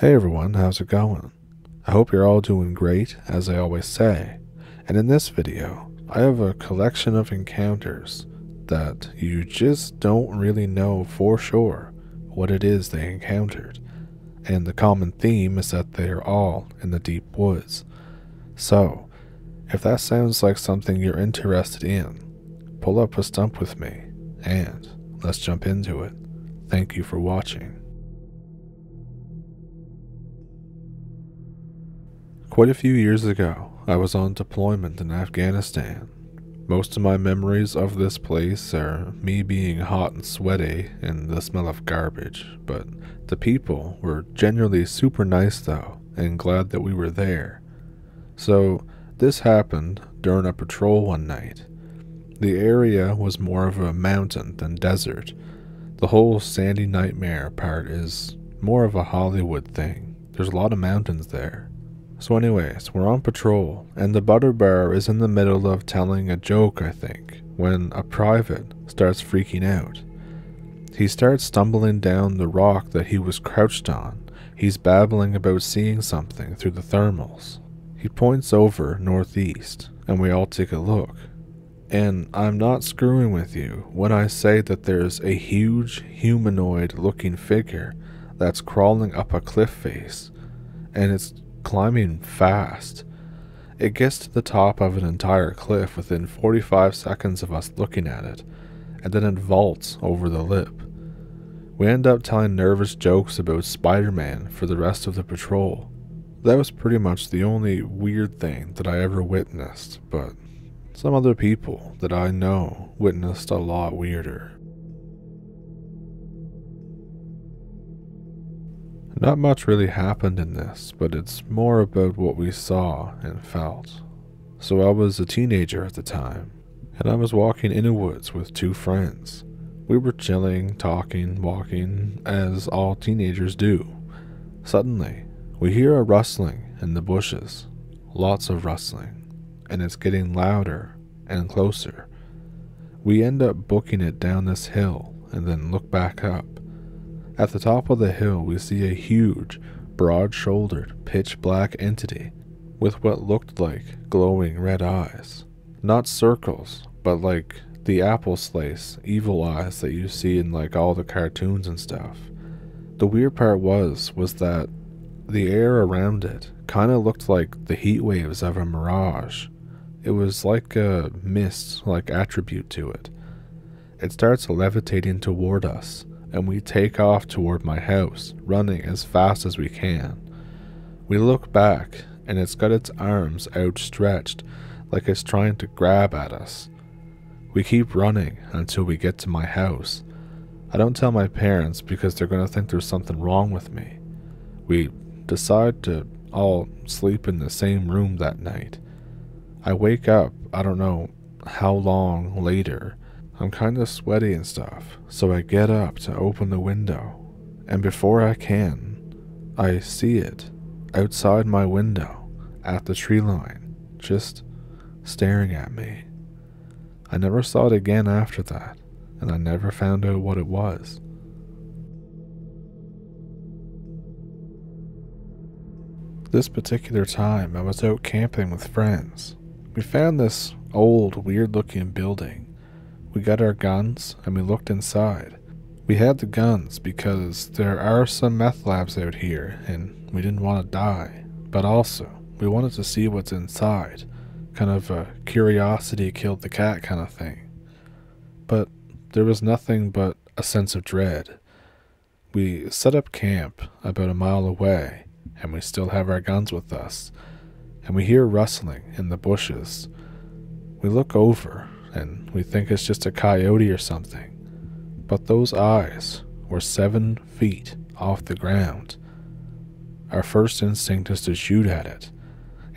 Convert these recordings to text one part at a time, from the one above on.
Hey everyone, how's it going? I hope you're all doing great, as I always say. And in this video, I have a collection of encounters that you just don't really know for sure what it is they encountered. And the common theme is that they are all in the deep woods. So, if that sounds like something you're interested in, pull up a stump with me, and let's jump into it. Thank you for watching. Quite a few years ago, I was on deployment in Afghanistan. Most of my memories of this place are me being hot and sweaty and the smell of garbage, but the people were generally super nice though, and glad that we were there. So, this happened during a patrol one night. The area was more of a mountain than desert. The whole Sandy Nightmare part is more of a Hollywood thing. There's a lot of mountains there. So anyways, we're on patrol, and the butter bar is in the middle of telling a joke, I think, when a private starts freaking out. He starts stumbling down the rock that he was crouched on. He's babbling about seeing something through the thermals. He points over northeast, and we all take a look. And I'm not screwing with you when I say that there's a huge humanoid-looking figure that's crawling up a cliff face, and it's climbing fast. It gets to the top of an entire cliff within 45 seconds of us looking at it, and then it vaults over the lip. We end up telling nervous jokes about Spider-Man for the rest of the patrol. That was pretty much the only weird thing that I ever witnessed, but some other people that I know witnessed a lot weirder. Not much really happened in this, but it's more about what we saw and felt. So I was a teenager at the time, and I was walking in the woods with two friends. We were chilling, talking, walking, as all teenagers do. Suddenly, we hear a rustling in the bushes. Lots of rustling, and it's getting louder and closer. We end up booking it down this hill and then look back up. At the top of the hill, we see a huge, broad-shouldered, pitch-black entity with what looked like glowing red eyes. Not circles, but like the apple slice evil eyes that you see in like all the cartoons and stuff. The weird part was that the air around it kind of looked like the heat waves of a mirage. It was like a mist-like attribute to it. It starts levitating toward us, and we take off toward my house, running as fast as we can. We look back, and it's got its arms outstretched, like it's trying to grab at us. We keep running until we get to my house. I don't tell my parents because they're going to think there's something wrong with me. We decide to all sleep in the same room that night. I wake up, I don't know how long later. I'm kind of sweaty and stuff, so I get up to open the window, and before I can, I see it outside my window at the tree line, just staring at me. I never saw it again after that, and I never found out what it was. This particular time, I was out camping with friends. We found this old, weird-looking building. We got our guns, and we looked inside. We had the guns because there are some meth labs out here, and we didn't want to die. But also, we wanted to see what's inside. Kind of a curiosity killed the cat kind of thing. But there was nothing but a sense of dread. We set up camp about a mile away, and we still have our guns with us. And we hear rustling in the bushes. We look over, and we think it's just a coyote or something. But those eyes were 7 feet off the ground. Our first instinct is to shoot at it.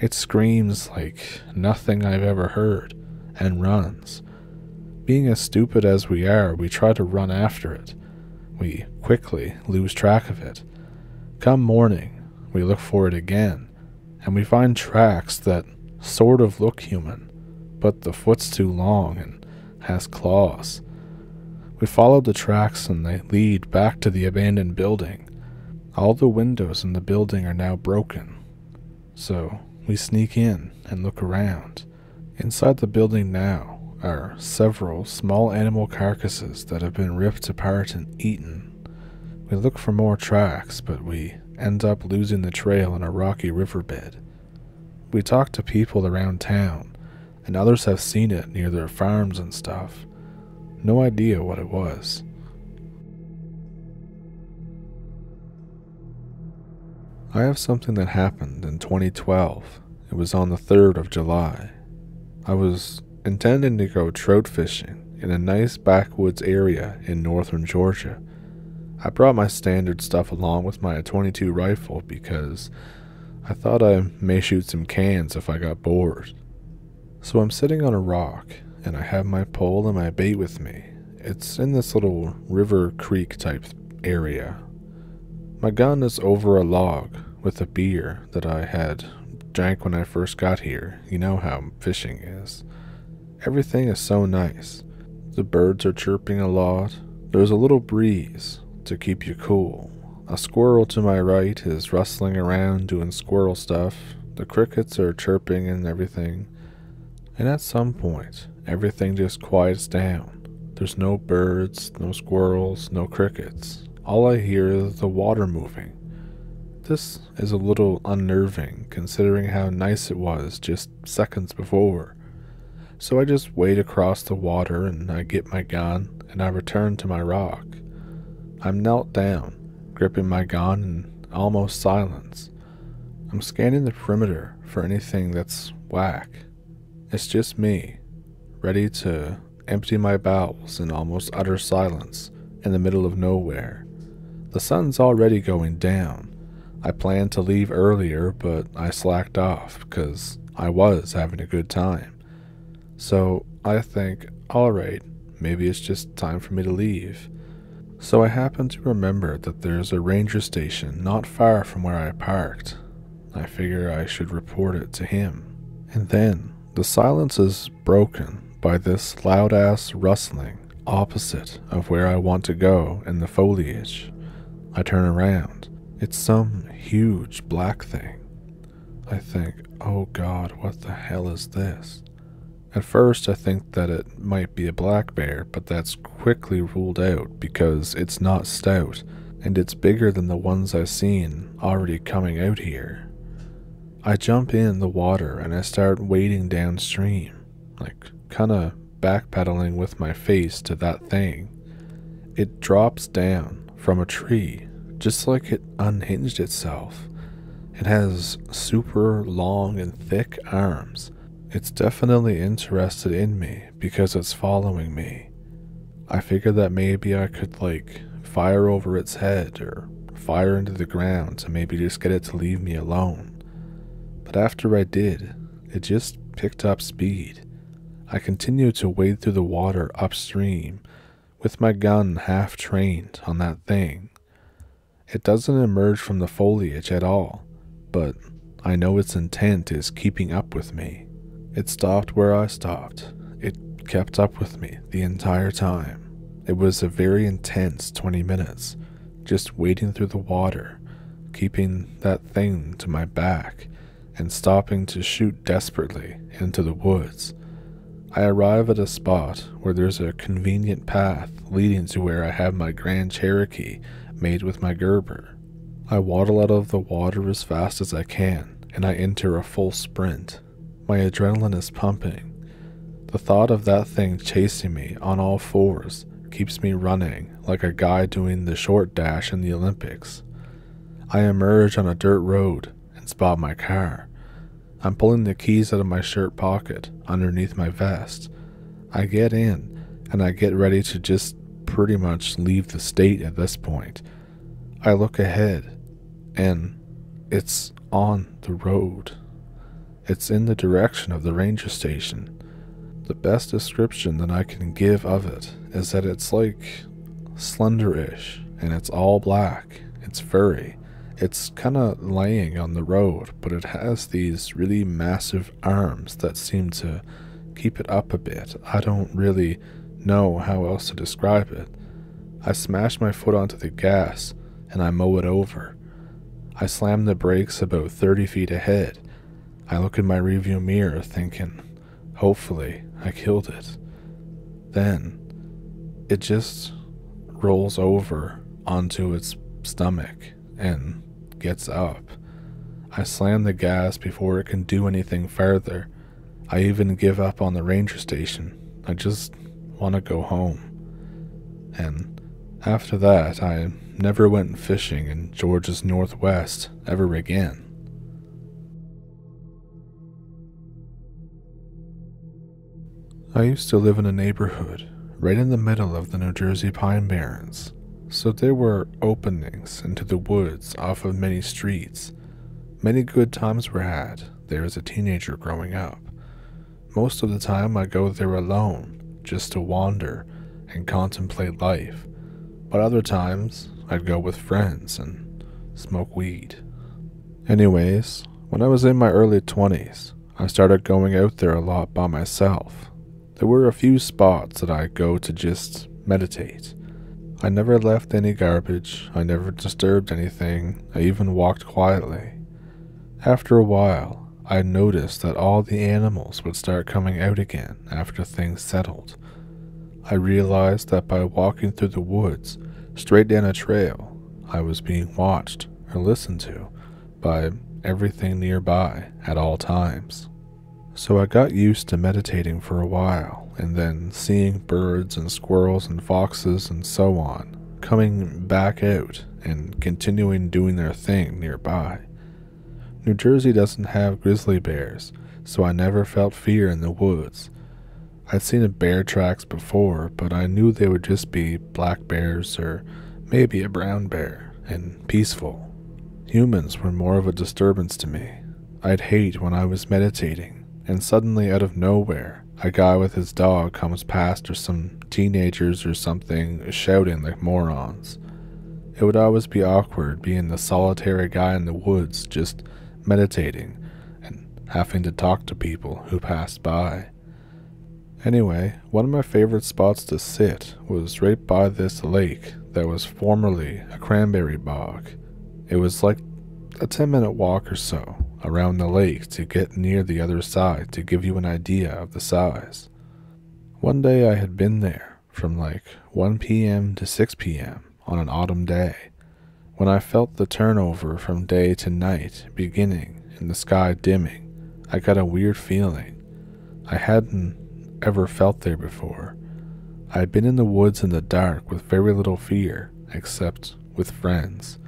It screams like nothing I've ever heard, and runs. Being as stupid as we are, we try to run after it. We quickly lose track of it. Come morning, we look for it again, and we find tracks that sort of look human, but the foot's too long and has claws. We follow the tracks and they lead back to the abandoned building. All the windows in the building are now broken, so we sneak in and look around. Inside the building now are several small animal carcasses that have been ripped apart and eaten. We look for more tracks, but we end up losing the trail in a rocky riverbed. We talk to people around town, and others have seen it near their farms and stuff. No idea what it was. I have something that happened in 2012. It was on the 3rd of July. I was intending to go trout fishing in a nice backwoods area in northern Georgia. I brought my standard stuff along with my .22 rifle because I thought I may shoot some cans if I got bored. So I'm sitting on a rock and I have my pole and my bait with me. It's in this little river creek type area. My gun is over a log with a beer that I had drank when I first got here. You know how fishing is. Everything is so nice. The birds are chirping a lot. There's a little breeze to keep you cool. A squirrel to my right is rustling around doing squirrel stuff. The crickets are chirping and everything. And at some point, everything just quiets down. There's no birds, no squirrels, no crickets. All I hear is the water moving. This is a little unnerving considering how nice it was just seconds before. So I just wade across the water and I get my gun and I return to my rock. I'm knelt down, gripping my gun in almost silence. I'm scanning the perimeter for anything that's whack. It's just me, ready to empty my bowels in almost utter silence in the middle of nowhere. The sun's already going down. I planned to leave earlier, but I slacked off because I was having a good time. So I think, alright, maybe it's just time for me to leave. So I happen to remember that there's a ranger station not far from where I parked. I figure I should report it to him. And then the silence is broken by this loud-ass rustling opposite of where I want to go in the foliage. I turn around. It's some huge black thing. I think, oh God, what the hell is this? At first I think that it might be a black bear, but that's quickly ruled out because it's not stout, and it's bigger than the ones I've seen already coming out here. I jump in the water and I start wading downstream, like kinda backpedaling with my face to that thing. It drops down from a tree, just like it unhinged itself. It has super long and thick arms. It's definitely interested in me because it's following me. I figured that maybe I could fire over its head or fire into the ground to maybe just get it to leave me alone. But after I did, it just picked up speed. I continued to wade through the water upstream with my gun half trained on that thing. It doesn't emerge from the foliage at all, but I know its intent is keeping up with me. It stopped where I stopped. It kept up with me the entire time. It was a very intense 20 minutes, just wading through the water, keeping that thing to my back, and stopping to shoot desperately into the woods. I arrive at a spot where there's a convenient path leading to where I have my Grand Cherokee made with my Gerber. I waddle out of the water as fast as I can, and I enter a full sprint. My adrenaline is pumping. The thought of that thing chasing me on all fours keeps me running like a guy doing the short dash in the Olympics. I emerge on a dirt road and spot my car. I'm pulling the keys out of my shirt pocket underneath my vest. I get in and I get ready to just pretty much leave the state at this point. I look ahead and it's on the road. It's in the direction of the ranger station. The best description that I can give of it is that it's like slender-ish, and it's all black. It's furry. It's kinda laying on the road, but it has these really massive arms that seem to keep it up a bit. I don't really know how else to describe it. I smash my foot onto the gas, and I mow it over. I slammed the brakes about 30 feet ahead. I look in my rearview mirror thinking, hopefully I killed it. Then it just rolls over onto its stomach and gets up. I slam the gas before it can do anything further. I even give up on the ranger station. I just want to go home. And after that, I never went fishing in Georgia's Northwest ever again. I used to live in a neighborhood right in the middle of the New Jersey Pine Barrens, so there were openings into the woods off of many streets. Many good times were had there as a teenager growing up. Most of the time I go there alone, just to wander and contemplate life, but other times I'd go with friends and smoke weed. Anyways, when I was in my early 20s, I started going out there a lot by myself. There were a few spots that I'd go to just meditate. I never left any garbage, I never disturbed anything, I even walked quietly. After a while, I noticed that all the animals would start coming out again after things settled. I realized that by walking through the woods, straight down a trail, I was being watched or listened to by everything nearby at all times. So I got used to meditating for a while, and then seeing birds and squirrels and foxes and so on coming back out and continuing doing their thing nearby. New Jersey doesn't have grizzly bears, so I never felt fear in the woods. I'd seen a bear tracks before, but I knew they would just be black bears or maybe a brown bear, and peaceful. Humans were more of a disturbance to me. I'd hate when I was meditating, and suddenly out of nowhere, a guy with his dog comes past or some teenagers or something shouting like morons. It would always be awkward being the solitary guy in the woods just meditating and having to talk to people who passed by. Anyway, one of my favorite spots to sit was right by this lake that was formerly a cranberry bog. It was like a 10-minute walk or so around the lake to get near the other side to give you an idea of the size. One day I had been there from like 1 p.m. to 6 p.m. on an autumn day, when I felt the turnover from day to night beginning and the sky dimming. I got a weird feeling. I hadn't ever felt there before. I had been in the woods in the dark with very little fear, except with friends.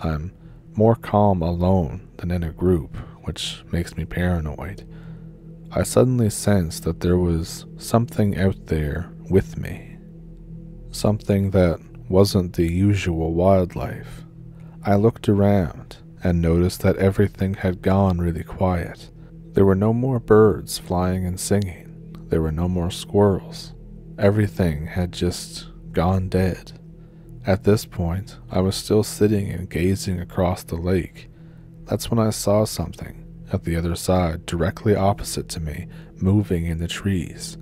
I'm more calm alone than in a group, which makes me paranoid. I suddenly sensed that there was something out there with me. Something that wasn't the usual wildlife. I looked around and noticed that everything had gone really quiet. There were no more birds flying and singing. There were no more squirrels. Everything had just gone dead. At this point, I was still sitting and gazing across the lake. That's when I saw something at the other side, directly opposite to me, moving in the trees.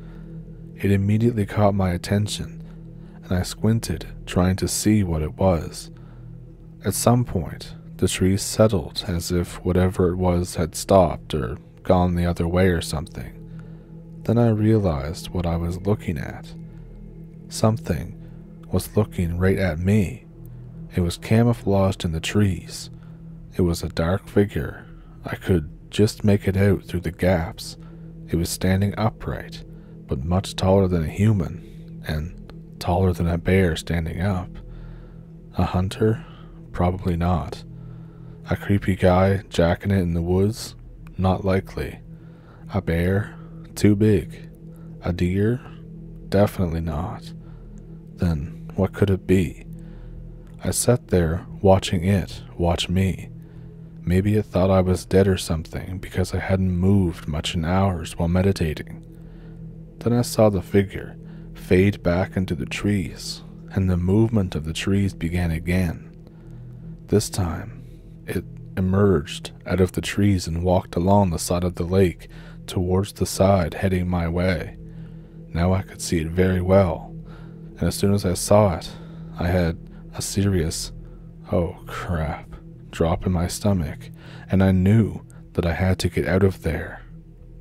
It immediately caught my attention, and I squinted, trying to see what it was. At some point, the trees settled as if whatever it was had stopped or gone the other way or something. Then I realized what I was looking at. Something was looking right at me. It was camouflaged in the trees. It was a dark figure. I could just make it out through the gaps. It was standing upright, but much taller than a human, and taller than a bear standing up. A hunter? Probably not. A creepy guy jacking it in the woods? Not likely. A bear? Too big. A deer? Definitely not. Then what could it be? I sat there watching it watch me. Maybe it thought I was dead or something because I hadn't moved much in hours while meditating. Then I saw the figure fade back into the trees, and the movement of the trees began again. This time, it emerged out of the trees and walked along the side of the lake towards the side heading my way. Now I could see it very well, and as soon as I saw it, I had a serious, "oh crap," drop in my stomach, and I knew that I had to get out of there.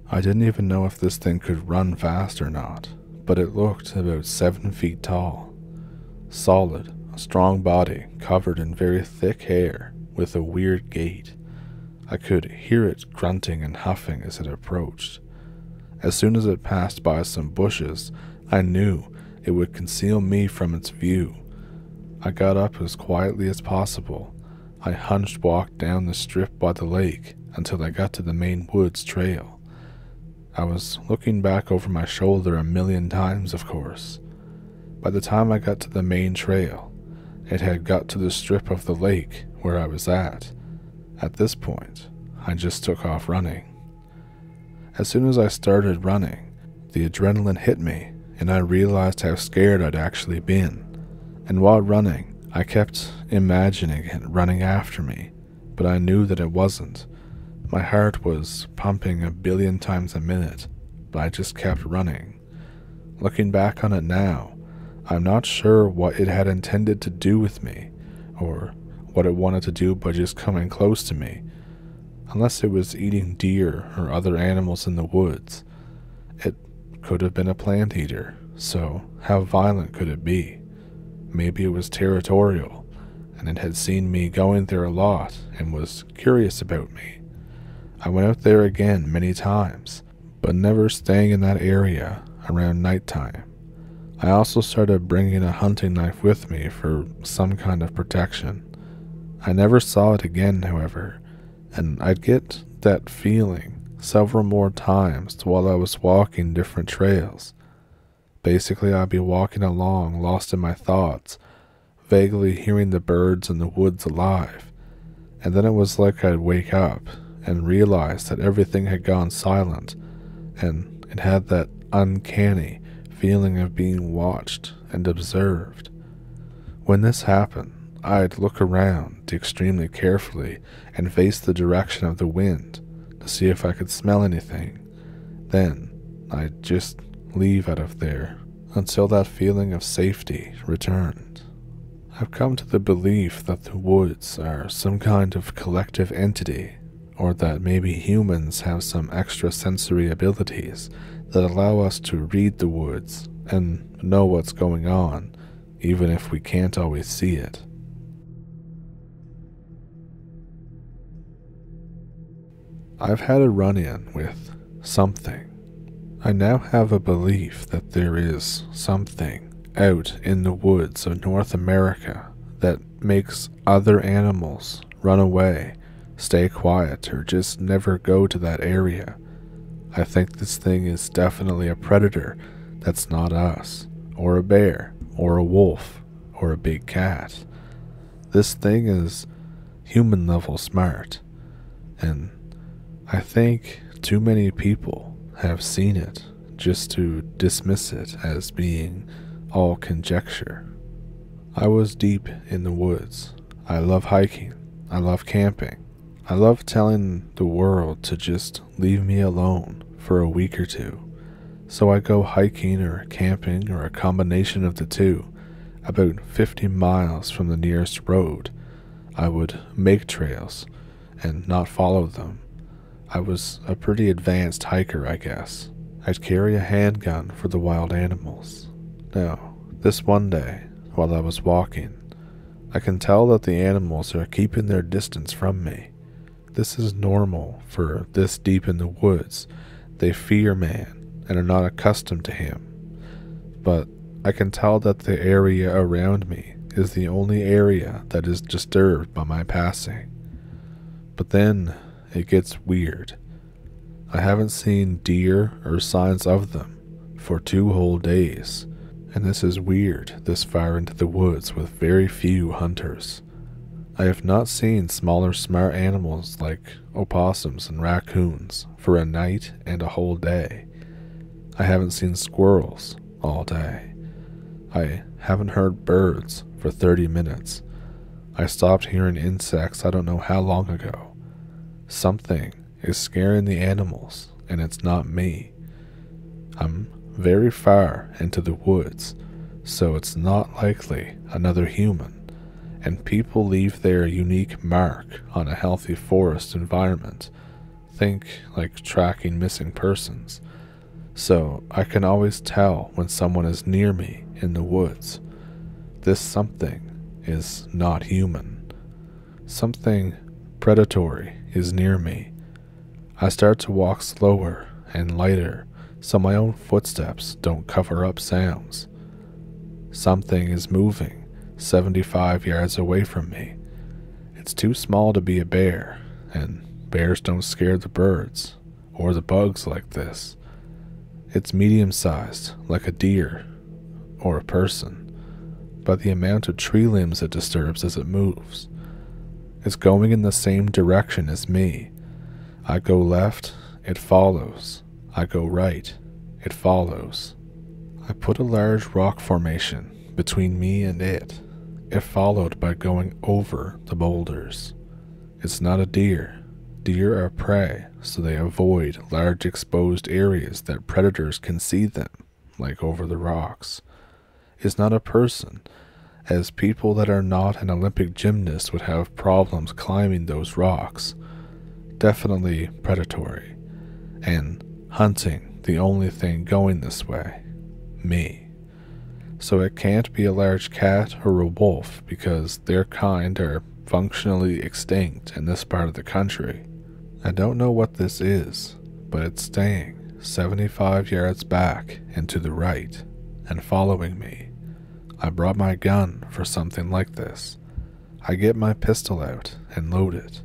I didn't even know if this thing could run fast or not, but it looked about 7 feet tall. Solid, a strong body covered in very thick hair with a weird gait. I could hear it grunting and huffing as it approached. As soon as it passed by some bushes, I knew it would conceal me from its view. I got up as quietly as possible. I hunched walked down the strip by the lake until I got to the main woods trail. I was looking back over my shoulder a million times, of course. By the time I got to the main trail, it had got to the strip of the lake where I was at. At this point, I just took off running. As soon as I started running, the adrenaline hit me and I realized how scared I'd actually been. And while running, I kept imagining it running after me, but I knew that it wasn't. My heart was pumping 1 billion times a minute, but I just kept running. Looking back on it now, I'm not sure what it had intended to do with me, or what it wanted to do by just coming close to me, unless it was eating deer or other animals in the woods. It could have been a plant eater, so how violent could it be? Maybe it was territorial, and it had seen me going there a lot and was curious about me. I went out there again many times, but never staying in that area around nighttime. I also started bringing a hunting knife with me for some kind of protection. I never saw it again, however, and I'd get that feeling several more times while I was walking different trails. Basically, I'd be walking along, lost in my thoughts, vaguely hearing the birds in the woods alive, and then it was like I'd wake up and realize that everything had gone silent, and it had that uncanny feeling of being watched and observed. When this happened, I'd look around extremely carefully and face the direction of the wind to see if I could smell anything. Then I'd just leave out of there until that feeling of safety returned. I've come to the belief that the woods are some kind of collective entity, or that maybe humans have some extrasensory abilities that allow us to read the woods and know what's going on, even if we can't always see it. I've had a run-in with something. I now have a belief that there is something out in the woods of North America that makes other animals run away, stay quiet, or just never go to that area. I think this thing is definitely a predator that's not us, or a bear, or a wolf, or a big cat. This thing is human level smart, and I think too many people have seen it just to dismiss it as being all conjecture. I was deep in the woods. I love hiking. I love camping. I love telling the world to just leave me alone for a week or two. So I go hiking or camping or a combination of the two. About 50 miles from the nearest road, I would make trails and not follow them. I was a pretty advanced hiker, I guess. I'd carry a handgun for the wild animals. Now, this one day, while I was walking, I can tell that the animals are keeping their distance from me. This is normal for this deep in the woods. They fear man and are not accustomed to him. But I can tell that the area around me is the only area that is disturbed by my passing. But then it gets weird. I haven't seen deer or signs of them for 2 whole days, and this is weird this far into the woods with very few hunters. I have not seen smaller smart animals like opossums and raccoons for a night and a whole day. I haven't seen squirrels all day. I haven't heard birds for 30 minutes. I stopped hearing insects I don't know how long ago. Something is scaring the animals, and it's not me. I'm very far into the woods, so it's not likely another human, and people leave their unique mark on a healthy forest environment. Think like tracking missing persons. So I can always tell when someone is near me in the woods. This something is not human. Something predatory is near me. I start to walk slower and lighter so my own footsteps don't cover up sounds. Something is moving 75 yards away from me. It's too small to be a bear, and bears don't scare the birds or the bugs like this. It's medium-sized, like a deer or a person, by the amount of tree limbs it disturbs as it moves. It's going in the same direction as me. I go left, it follows. I go right, it follows. I put a large rock formation between me and it. It followed by going over the boulders. It's not a deer. Deer are prey, so they avoid large exposed areas that predators can see them, like over the rocks. It's not a person, as people that are not an Olympic gymnast would have problems climbing those rocks. Definitely predatory, and hunting the only thing going this way. Me. So it can't be a large cat or a wolf because their kind are functionally extinct in this part of the country. I don't know what this is, but it's staying 75 yards back and to the right and following me. I brought my gun for something like this. I get my pistol out and load it.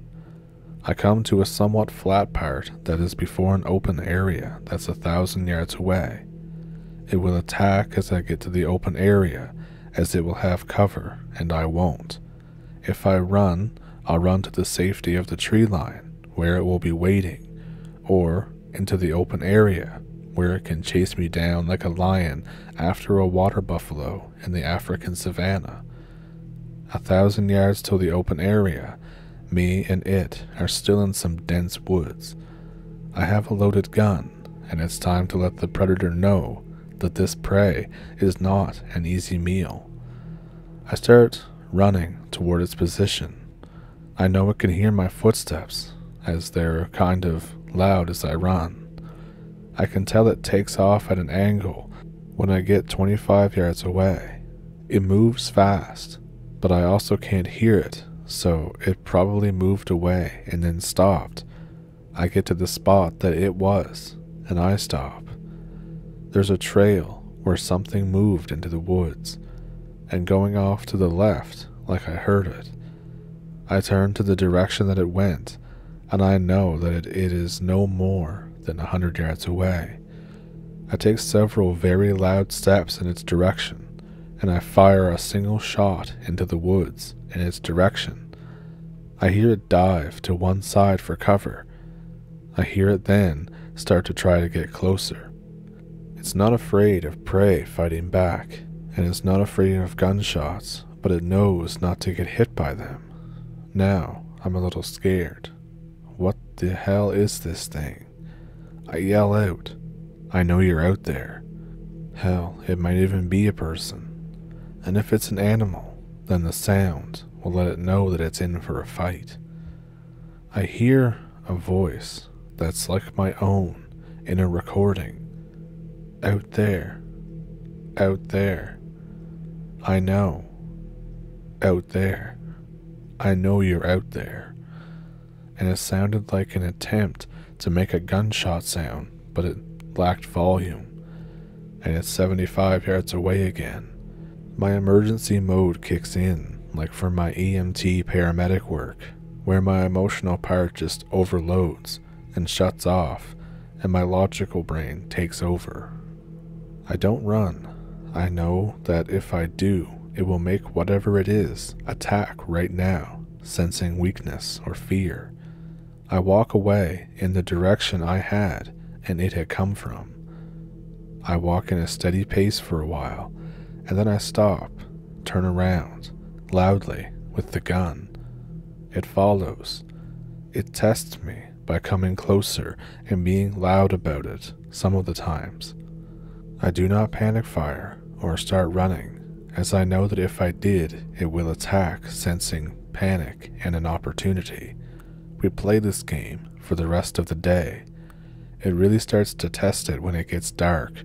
I come to a somewhat flat part that is before an open area that's 1,000 yards away. It will attack as I get to the open area, as it will have cover and I won't. If I run, I'll run to the safety of the tree line where it will be waiting, or into the open area where it can chase me down like a lion after a water buffalo in the African savanna. 1,000 yards to the open area, me and it are still in some dense woods. I have a loaded gun, and it's time to let the predator know that this prey is not an easy meal. I start running toward its position. I know it can hear my footsteps, as they're kind of loud as I run. I can tell it takes off at an angle when I get 25 yards away. It moves fast, but I also can't hear it, so it probably moved away and then stopped. I get to the spot that it was, and I stop. There's a trail where something moved into the woods, and going off to the left like I heard it. I turn to the direction that it went, and I know that it is no more than 100 yards away. I take several very loud steps in its direction, and I fire a single shot into the woods in its direction. I hear it dive to one side for cover. I hear it then start to try to get closer. It's not afraid of prey fighting back, and it's not afraid of gunshots, but it knows not to get hit by them. Now I'm a little scared. What the hell is this thing? I yell out, I know you're out there. Hell, it might even be a person. And if it's an animal, then the sound will let it know that it's in for a fight. I hear a voice that's like my own in a recording. Out there. Out there. I know. Out there. I know you're out there. And it sounded like an attempt to make a gunshot sound, but it lacked volume. And it's 75 yards away again. My emergency mode kicks in, like for my EMT paramedic work, where my emotional part just overloads and shuts off, and my logical brain takes over. I don't run. I know that if I do, it will make whatever it is attack right now, sensing weakness or fear. I walk away in the direction I had and it had come from. I walk in a steady pace for a while, and then I stop, turn around, loudly, with the gun. It follows. It tests me by coming closer and being loud about it some of the times. I do not panic fire or start running, as I know that if I did, it will attack, sensing panic and an opportunity. We play this game for the rest of the day. It really starts to test it when it gets dark,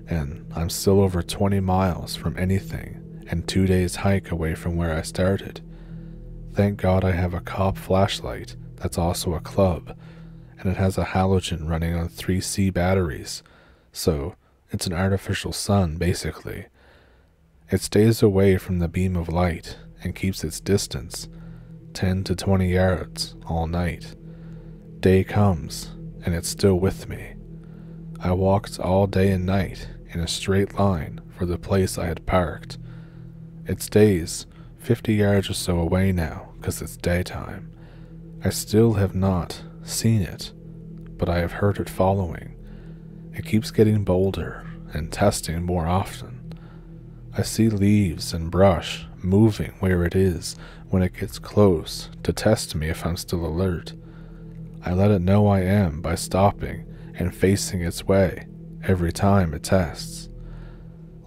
and I'm still over 20 miles from anything and 2 days hike away from where I started. Thank God I have a COP flashlight that's also a club, and it has a halogen running on 3C batteries, so it's an artificial sun basically. It stays away from the beam of light and keeps its distance, 10 to 20 yards, all night. Day comes, and it's still with me. I walked all day and night in a straight line for the place I had parked. It stays 50 yards or so away now because it's daytime. I still have not seen it, but I have heard it following. It keeps getting bolder and testing more often. I see leaves and brush moving where it is when it gets close to test me if I'm still alert. I let it know I am by stopping and facing its way every time it tests.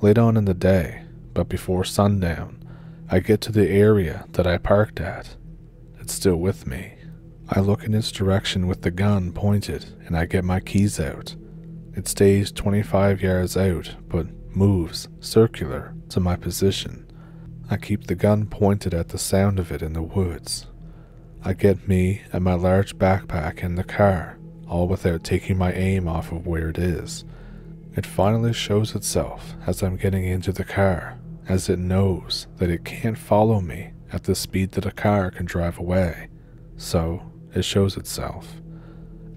Late on in the day, but before sundown, I get to the area that I parked at. It's still with me. I look in its direction with the gun pointed and I get my keys out. It stays 25 yards out, but moves circular to my position. I keep the gun pointed at the sound of it in the woods. I get me and my large backpack in the car, all without taking my aim off of where it is. It finally shows itself as I'm getting into the car, as it knows that it can't follow me at the speed that a car can drive away. So it shows itself.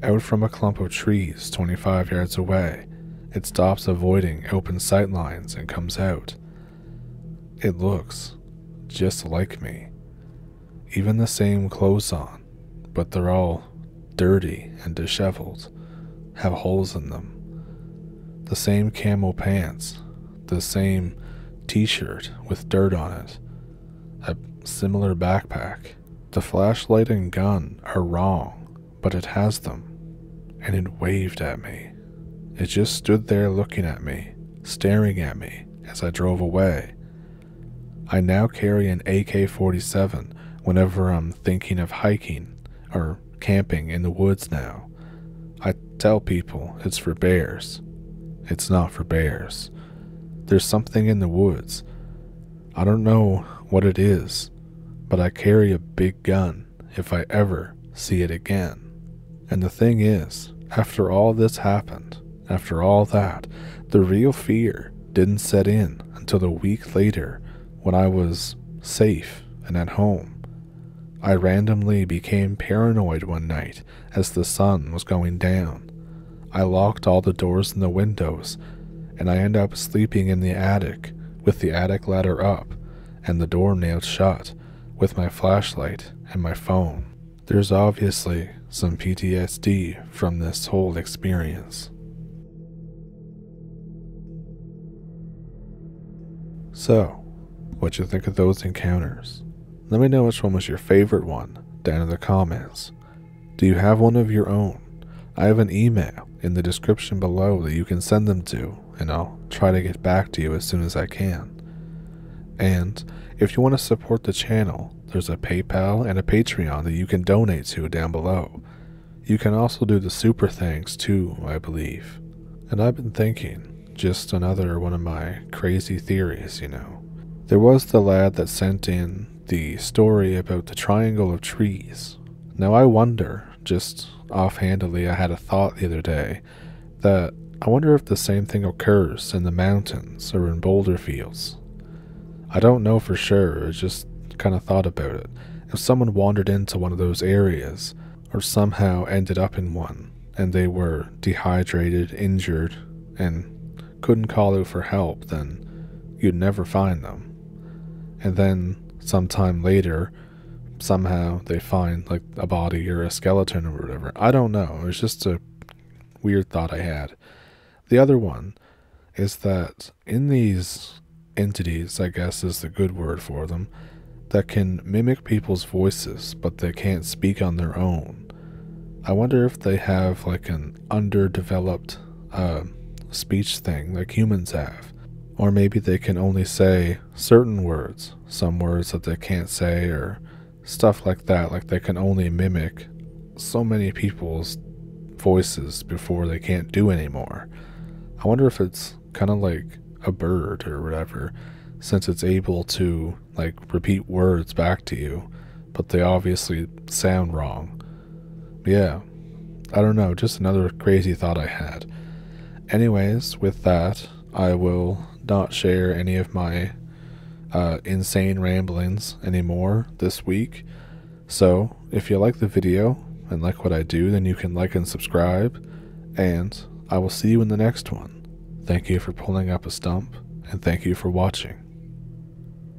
Out from a clump of trees 25 yards away, it stops avoiding open sight lines and comes out. It looks just like me. Even the same clothes on, but they're all dirty and disheveled, have holes in them. The same camo pants, the same t-shirt with dirt on it, a similar backpack. The flashlight and gun are wrong, but it has them, and it waved at me. It just stood there looking at me, staring at me as I drove away. I now carry an AK-47 whenever I'm thinking of hiking or camping in the woods now. I tell people it's for bears. It's not for bears. There's something in the woods. I don't know what it is, but I carry a big gun if I ever see it again. And the thing is, after all this happened, after all that, the real fear didn't set in until a week later when I was safe and at home. I randomly became paranoid one night as the sun was going down. I locked all the doors and the windows, and I ended up sleeping in the attic with the attic ladder up and the door nailed shut with my flashlight and my phone. There's obviously some PTSD from this whole experience. So, what'd you think of those encounters? Let me know which one was your favorite one down in the comments. Do you have one of your own? I have an email in the description below that you can send them to, and I'll try to get back to you as soon as I can. And if you want to support the channel, there's a PayPal and a Patreon that you can donate to down below. You can also do the super thanks too, I believe. And I've been thinking, just another one of my crazy theories, you know. There was the lad that sent in the story about the triangle of trees. Now I wonder, just offhandedly I had a thought the other day, that I wonder if the same thing occurs in the mountains or in boulder fields. I don't know for sure, I just kind of thought about it. If someone wandered into one of those areas, or somehow ended up in one, and they were dehydrated, injured, and couldn't call out for help, then you'd never find them. And then sometime later, somehow they find like a body or a skeleton or whatever. I don't know. It was just a weird thought I had. The other one is that in these entities, I guess is the good word for them, that can mimic people's voices, but they can't speak on their own. I wonder if they have like an underdeveloped speech thing like humans have, Or maybe they can only say certain words, some words that they can't say, or stuff like that, like they can only mimic so many people's voices before they can't do anymore. I wonder if it's kind of like a bird or whatever, since it's able to like repeat words back to you, but they obviously sound wrong. Yeah, I don't know, just another crazy thought I had. Anyways, with that, I will not share any of my insane ramblings anymore this week. So, if you like the video and like what I do, then you can like and subscribe, and I will see you in the next one. Thank you for pulling up a stump, and thank you for watching.